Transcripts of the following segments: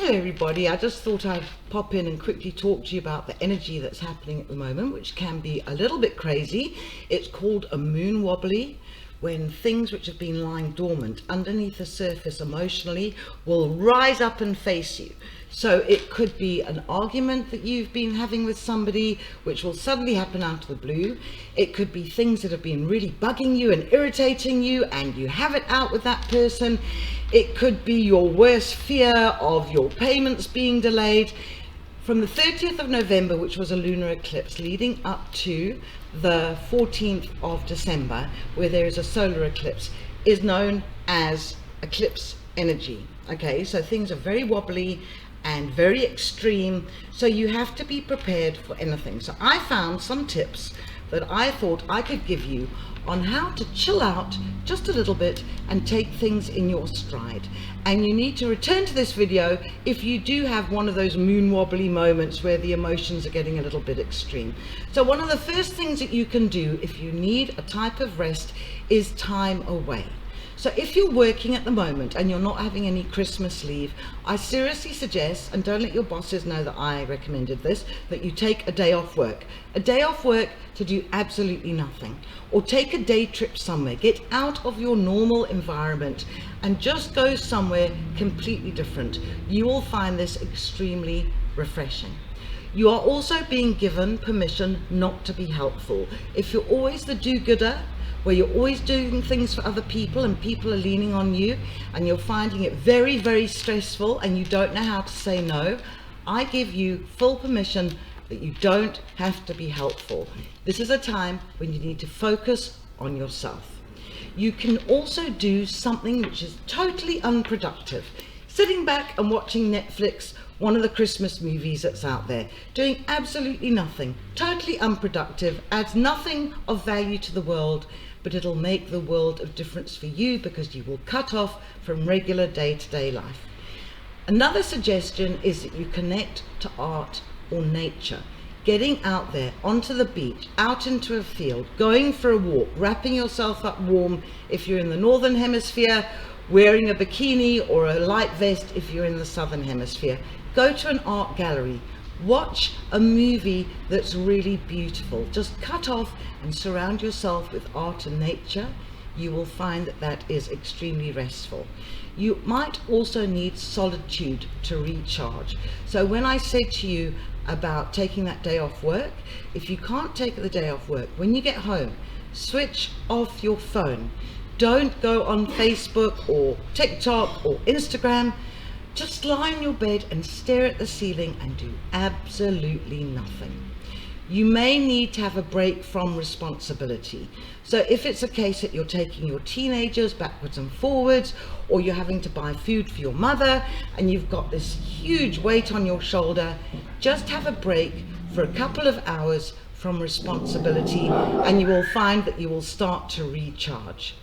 Hello everybody, I just thought I'd pop in and quickly talk to you about the energy that's happening at the moment, which can be a little bit crazy. It's called a moon wobbly, when things which have been lying dormant underneath the surface emotionally will rise up and face you. So it could be an argument that you've been having with somebody which will suddenly happen out of the blue. It could be things that have been really bugging you and irritating you, and you have it out with that person. It could be your worst fear of your payments being delayed. From the 30th of November, which was a lunar eclipse, leading up to the 14th of December, where there is a solar eclipse, is known as eclipse energy. Okay, so things are very wobbly and very extreme, so you have to be prepared for anything. So I found some tips that I thought I could give you on how to chill out just a little bit and take things in your stride. And you need to return to this video if you do have one of those moon wobbly moments where the emotions are getting a little bit extreme. So one of the first things that you can do if you need a type of rest is time away. So if you're working at the moment and you're not having any Christmas leave, I seriously suggest, and don't let your bosses know that I recommended this, that you take a day off work. A day off work to do absolutely nothing. Or take a day trip somewhere. Get out of your normal environment and just go somewhere completely different. You will find this extremely refreshing. You are also being given permission not to be helpful. If you're always the do-gooder, where you're always doing things for other people and people are leaning on you and you're finding it very, very stressful and you don't know how to say no, I give you full permission that you don't have to be helpful. This is a time when you need to focus on yourself. You can also do something which is totally unproductive. Sitting back and watching Netflix, one of the Christmas movies that's out there, doing absolutely nothing, totally unproductive, adds nothing of value to the world, but it'll make the world of difference for you because you will cut off from regular day-to-day life. Another suggestion is that you connect to art or nature. Getting out there, onto the beach, out into a field, going for a walk, wrapping yourself up warm if you're in the northern hemisphere, wearing a bikini or a light vest if you're in the southern hemisphere. Go to an art gallery. Watch a movie that's really beautiful. Just cut off and surround yourself with art and nature. You will find that that is extremely restful. You might also need solitude to recharge. So when I said to you about taking that day off work, if you can't take the day off work, when you get home, switch off your phone. Don't go on Facebook or TikTok or Instagram. Just lie in your bed and stare at the ceiling and do absolutely nothing. You may need to have a break from responsibility. So if it's a case that you're taking your teenagers backwards and forwards, or you're having to buy food for your mother and you've got this huge weight on your shoulder, just have a break for a couple of hours from responsibility and you will find that you will start to recharge.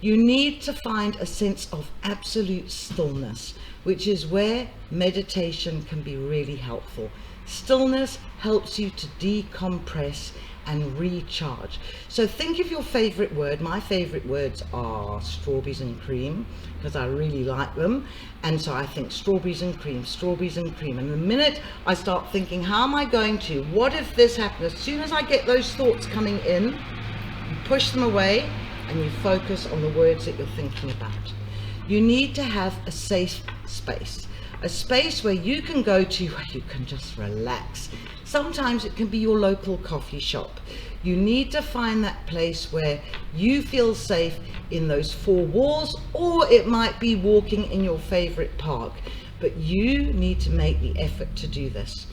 You need to find a sense of absolute stillness, which is where meditation can be really helpful. Stillness helps you to decompress and recharge. So think of your favorite word. My favorite words are strawberries and cream, because I really like them. And so I think strawberries and cream, strawberries and cream. And the minute I start thinking, how am I going to, what if this happens? As soon as I get those thoughts coming in, you push them away and you focus on the words that you're thinking about. You need to have a safe space, a space where you can go to where you can just relax. Sometimes it can be your local coffee shop. You need to find that place where you feel safe in those four walls, or it might be walking in your favorite park, but you need to make the effort to do this.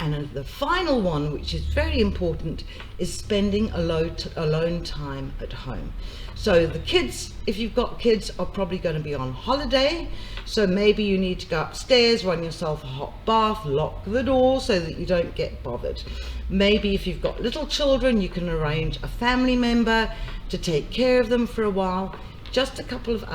And the final one, which is very important, is spending alone time at home. So the kids, if you've got kids, are probably going to be on holiday. So maybe you need to go upstairs, run yourself a hot bath, lock the door so that you don't get bothered. Maybe if you've got little children, you can arrange a family member to take care of them for a while. Just a couple of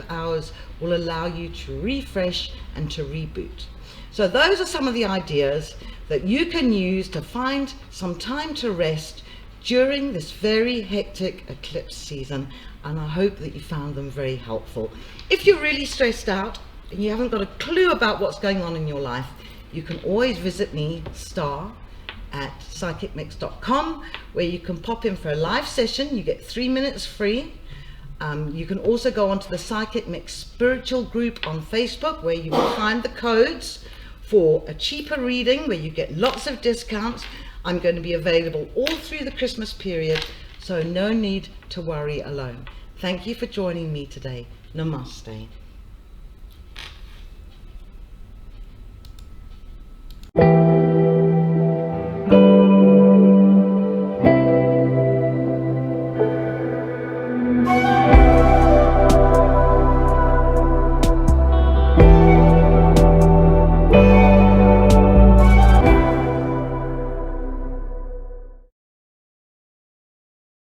hours will allow you to refresh and to reboot. So those are some of the ideas that you can use to find some time to rest during this very hectic eclipse season, and I hope that you found them very helpful. If you're really stressed out, and you haven't got a clue about what's going on in your life, you can always visit me, Star, at psychicmix.com, where you can pop in for a live session. You get 3 minutes free. You can also go onto the Psychic Mix spiritual group on Facebook, where you will find the codes for a cheaper reading, where you get lots of discounts. I'm going to be available all through the Christmas period, so no need to worry alone. Thank you for joining me today. Namaste.